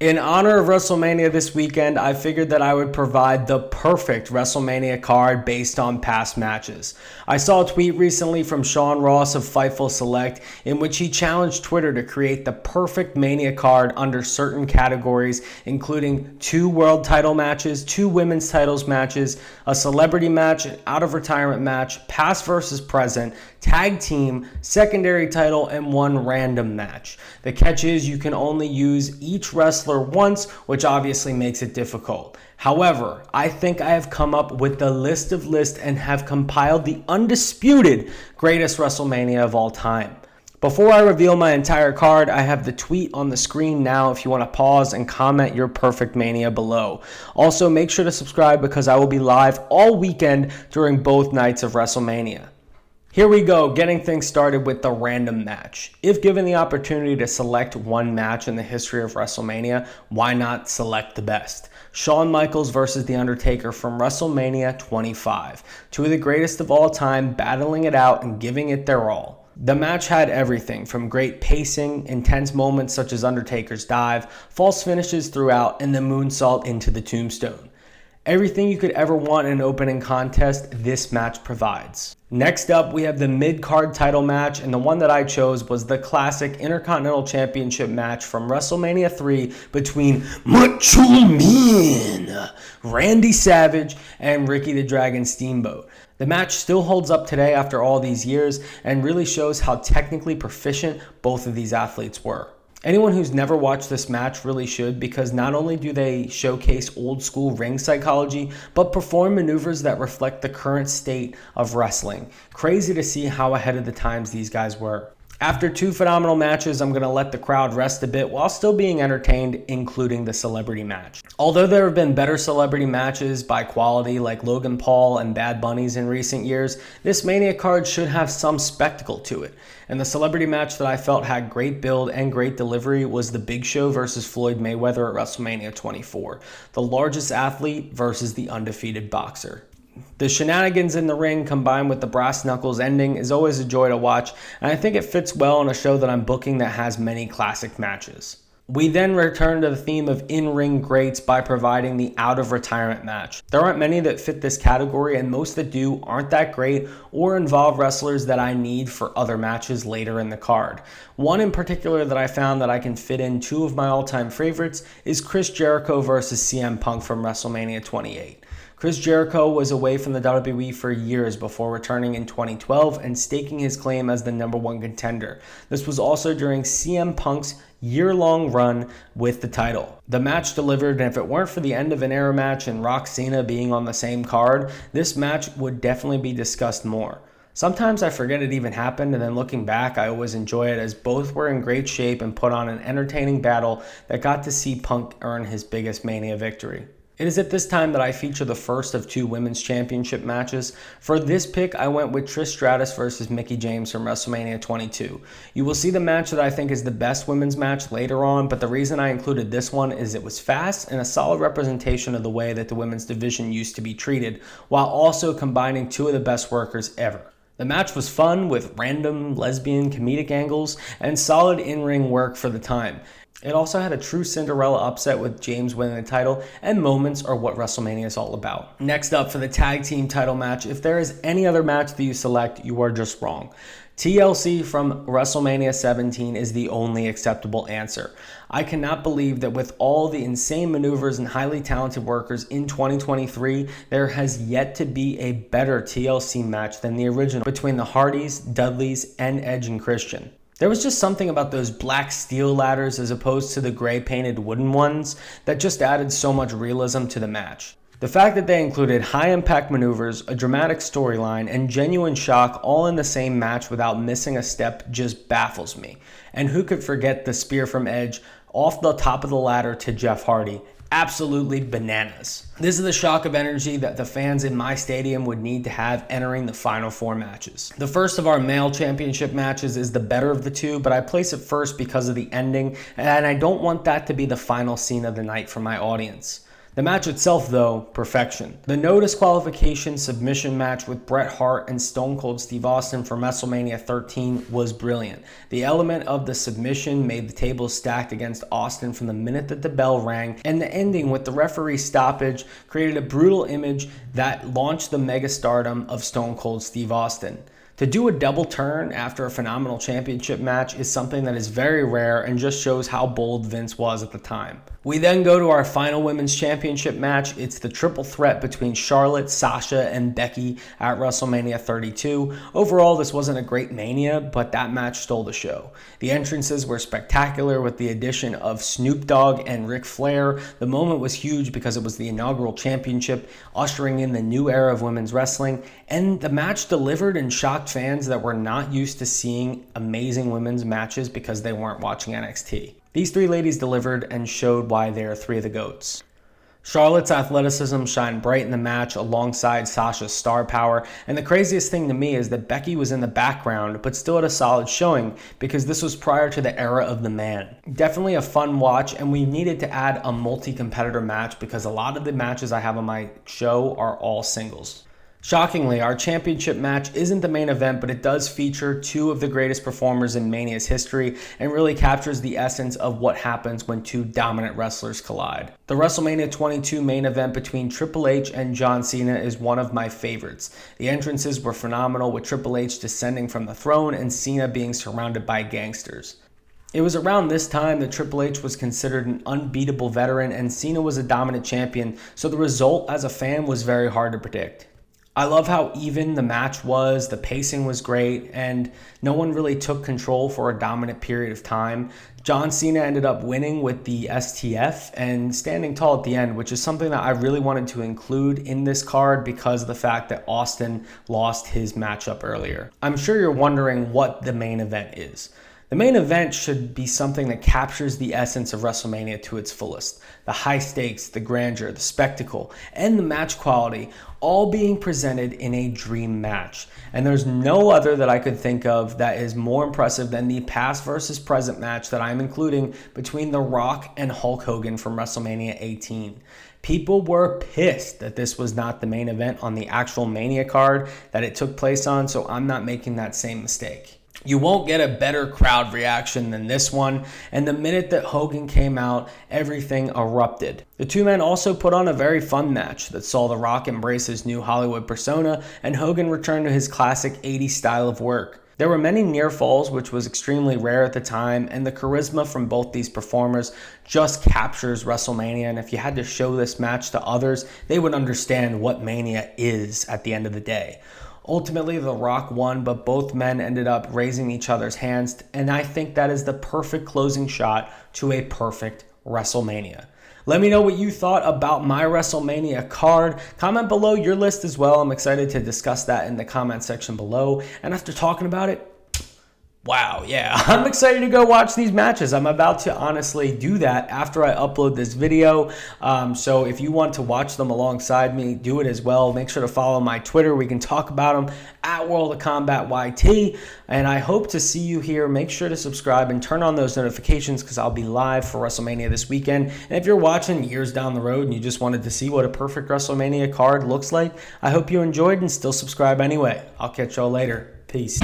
In honor of WrestleMania this weekend, I figured that I would provide the perfect WrestleMania card based on past matches. I saw a tweet recently from Sean Ross of Fightful Select in which he challenged Twitter to create the perfect Mania card under certain categories, including 2 world title matches, 2 women's titles matches, a celebrity match, an out-of-retirement match, past versus present, tag team, secondary title, and 1 random match. The catch is you can only use each wrestler once, which obviously makes it difficult. However, I think I have come up with the list of lists and have compiled the undisputed greatest WrestleMania of all time. Before I reveal my entire card, I have the tweet on the screen now if you want to pause and comment your perfect Mania below. Also, make sure to subscribe because I will be live all weekend during both nights of WrestleMania. Here we go, getting things started with the random match. If given the opportunity to select one match in the history of WrestleMania, why not select the best? Shawn Michaels versus The Undertaker from WrestleMania 25. 2 of the greatest of all time battling it out and giving it their all. The match had everything from great pacing, intense moments such as Undertaker's dive, false finishes throughout, and the moonsault into the tombstone. Everything you could ever want in an opening contest, this match provides. Next up, we have the mid-card title match, and the one that I chose was the classic Intercontinental Championship match from WrestleMania 3 between Macho Man, Randy Savage, and Ricky the Dragon Steamboat. The match still holds up today after all these years and really shows how technically proficient both of these athletes were. Anyone who's never watched this match really should, because not only do they showcase old school ring psychology, but perform maneuvers that reflect the current state of wrestling. Crazy to see how ahead of the times these guys were. After 2 phenomenal matches, I'm going to let the crowd rest a bit while still being entertained, including the celebrity match. Although there have been better celebrity matches by quality like Logan Paul and Bad Bunny's in recent years, this Mania card should have some spectacle to it. And the celebrity match that I felt had great build and great delivery was the Big Show versus Floyd Mayweather at WrestleMania 24. The largest athlete versus the undefeated boxer. The shenanigans in the ring combined with the brass knuckles ending is always a joy to watch, and I think it fits well on a show that I'm booking that has many classic matches. We then return to the theme of in-ring greats by providing the out-of-retirement match. There aren't many that fit this category, and most that do aren't that great or involve wrestlers that I need for other matches later in the card. One in particular that I found that I can fit in 2 of my all-time favorites is Chris Jericho versus CM Punk from WrestleMania 28. Chris Jericho was away from the WWE for years before returning in 2012 and staking his claim as the #1 contender. This was also during CM Punk's year-long run with the title. The match delivered, and if it weren't for the end of an era match and Rock Cena being on the same card, this match would definitely be discussed more. Sometimes I forget it even happened, and then looking back, I always enjoy it as both were in great shape and put on an entertaining battle that got to see Punk earn his biggest Mania victory. It is at this time that I feature the first of 2 women's championship matches. For this pick, I went with Trish Stratus versus Mickie James from WrestleMania 22. You will see the match that I think is the best women's match later on, but the reason I included this one is it was fast and a solid representation of the way that the women's division used to be treated, while also combining 2 of the best workers ever. The match was fun with random lesbian comedic angles and solid in-ring work for the time. It also had a true Cinderella upset with James winning the title, and moments are what WrestleMania is all about. Next up for the tag team title match, if there is any other match that you select, you are just wrong. TLC from WrestleMania 17 is the only acceptable answer. I cannot believe that with all the insane maneuvers and highly talented workers in 2023, there has yet to be a better TLC match than the original between the Hardys, Dudleys, and Edge and Christian. There was just something about those black steel ladders as opposed to the gray painted wooden ones that just added so much realism to the match. The fact that they included high impact maneuvers, a dramatic storyline, and genuine shock all in the same match without missing a step just baffles me. And who could forget the spear from Edge off the top of the ladder to Jeff Hardy? Absolutely bananas. This is the shock of energy that the fans in my stadium would need to have entering the final 4 matches. The first of our male championship matches is the better of the 2, but I place it first because of the ending, and I don't want that to be the final scene of the night for my audience. The match itself, though, perfection. The no disqualification submission match with Bret Hart and Stone Cold Steve Austin from WrestleMania 13 was brilliant. The element of the submission made the tables stacked against Austin from the minute that the bell rang, and the ending with the referee stoppage created a brutal image that launched the megastardom of Stone Cold Steve Austin. To do a double turn after a phenomenal championship match is something that is very rare and just shows how bold Vince was at the time. We then go to our final women's championship match. It's the triple threat between Charlotte, Sasha, and Becky at WrestleMania 32. Overall, this wasn't a great Mania, but that match stole the show. The entrances were spectacular with the addition of Snoop Dogg and Ric Flair. The moment was huge because it was the inaugural championship, ushering in the new era of women's wrestling, and the match delivered and shocked fans that were not used to seeing amazing women's matches because they weren't watching NXT. These three ladies delivered and showed why they are three of the GOATs. Charlotte's athleticism shined bright in the match alongside Sasha's star power, and the craziest thing to me is that Becky was in the background but still had a solid showing because this was prior to the era of the man. Definitely a fun watch, and we needed to add a multi-competitor match because a lot of the matches I have on my show are all singles. Shockingly, our championship match isn't the main event, but it does feature two of the greatest performers in Mania's history and really captures the essence of what happens when two dominant wrestlers collide. The WrestleMania 22 main event between Triple H and John Cena is one of my favorites. The entrances were phenomenal, with Triple H descending from the throne and Cena being surrounded by gangsters. It was around this time that Triple H was considered an unbeatable veteran and Cena was a dominant champion, so the result as a fan was very hard to predict. I love how even the match was, the pacing was great, and no one really took control for a dominant period of time. John Cena ended up winning with the STF and standing tall at the end, which is something that I really wanted to include in this card because of the fact that Austin lost his matchup earlier. I'm sure you're wondering what the main event is. The main event should be something that captures the essence of WrestleMania to its fullest. The high stakes, the grandeur, the spectacle, and the match quality all being presented in a dream match. And there's no other that I could think of that is more impressive than the past versus present match that I'm including between The Rock and Hulk Hogan from WrestleMania 18. People were pissed that this was not the main event on the actual Mania card that it took place on, so I'm not making that same mistake. You won't get a better crowd reaction than this one, and the minute that Hogan came out, everything erupted. The two men also put on a very fun match that saw The Rock embrace his new Hollywood persona, and Hogan return to his classic 80s style of work. There were many near falls, which was extremely rare at the time, and the charisma from both these performers just captures WrestleMania, and if you had to show this match to others, they would understand what Mania is at the end of the day. Ultimately, The Rock won, but both men ended up raising each other's hands, and I think that is the perfect closing shot to a perfect WrestleMania. Let me know what you thought about my WrestleMania card. Comment below your list as well. I'm excited to discuss that in the comment section below. And after talking about it, wow, yeah, I'm excited to go watch these matches. I'm about to honestly do that after I upload this video. So if you want to watch them alongside me, do it as well. Make sure to follow my Twitter. We can talk about them at World of Combat YT. And I hope to see you here. Make sure to subscribe and turn on those notifications because I'll be live for WrestleMania this weekend. And if you're watching years down the road and you just wanted to see what a perfect WrestleMania card looks like, I hope you enjoyed and still subscribe anyway. I'll catch y'all later. Peace.